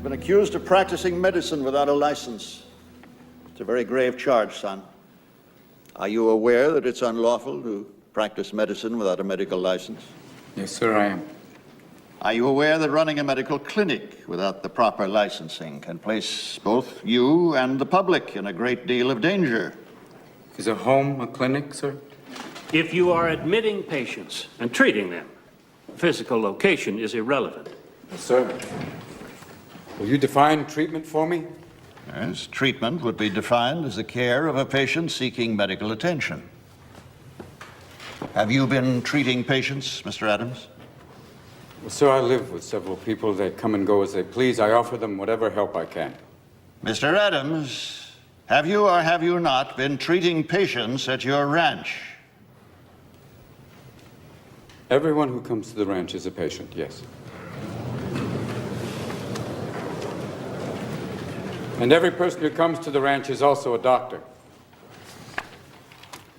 been accused of practicing medicine without a license. It's a very grave charge, son. Are you aware that it's unlawful to practice medicine without a medical license? Yes, sir, I am. Are you aware that running a medical clinic without the proper licensing can place both you and the public in a great deal of danger? Is a home a clinic, sir? If you are admitting patients and treating them, physical location is irrelevant. Yes, sir. Will you define treatment for me? Yes, treatment would be defined as the care of a patient seeking medical attention. Have you been treating patients, Mr. Adams? Well, sir, I live with several people. They come and go as they please. I offer them whatever help I can. Mr. Adams, have you or have you not been treating patients at your ranch? Everyone who comes to the ranch is a patient, yes. And every person who comes to the ranch is also a doctor.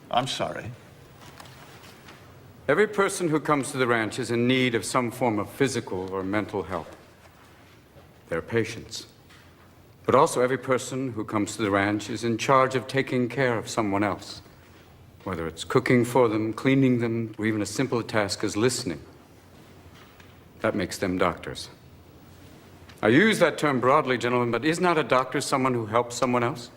I'm sorry. Every person who comes to the ranch is in need of some form of physical or mental help. They're patients. But also every person who comes to the ranch is in charge of taking care of someone else. Whether it's cooking for them, cleaning them, or even a simple task as listening. That makes them doctors. I use that term broadly, gentlemen, but is not a doctor someone who helps someone else?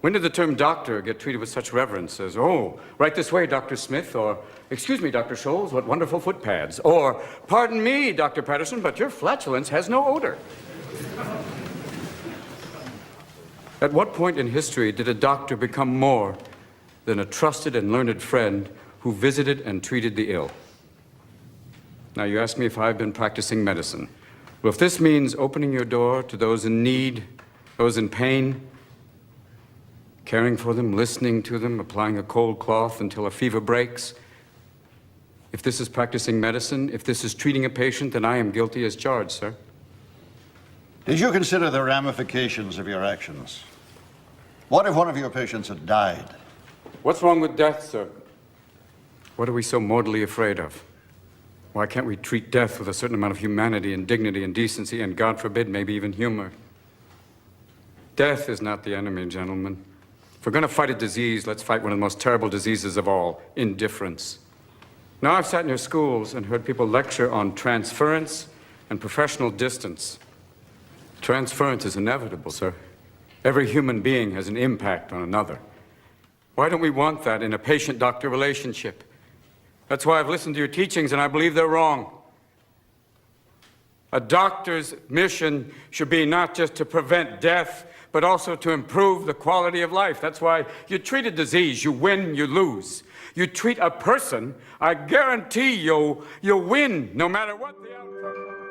When did the term doctor get treated with such reverence as, oh, right this way, Dr. Smith, or, excuse me, Dr. Scholes, what wonderful foot pads, or, pardon me, Dr. Patterson, but your flatulence has no odor. At what point in history did a doctor become more than a trusted and learned friend who visited and treated the ill? Now, you ask me if I've been practicing medicine. Well, if this means opening your door to those in need, those in pain, caring for them, listening to them, applying a cold cloth until a fever breaks, if this is practicing medicine, if this is treating a patient, then I am guilty as charged, sir. Did you consider the ramifications of your actions? What if one of your patients had died? What's wrong with death, sir? What are we so mortally afraid of? Why can't we treat death with a certain amount of humanity and dignity and decency and, God forbid, maybe even humor? Death is not the enemy, gentlemen. If we're going to fight a disease, let's fight one of the most terrible diseases of all, indifference. Now, I've sat in your schools and heard people lecture on transference and professional distance. Transference is inevitable, sir. Every human being has an impact on another. Why don't we want that in a patient-doctor relationship? That's why I've listened to your teachings, and I believe they're wrong. A doctor's mission should be not just to prevent death, but also to improve the quality of life. That's why you treat a disease, you win, you lose. You treat a person, I guarantee you'll win, no matter what the outcome.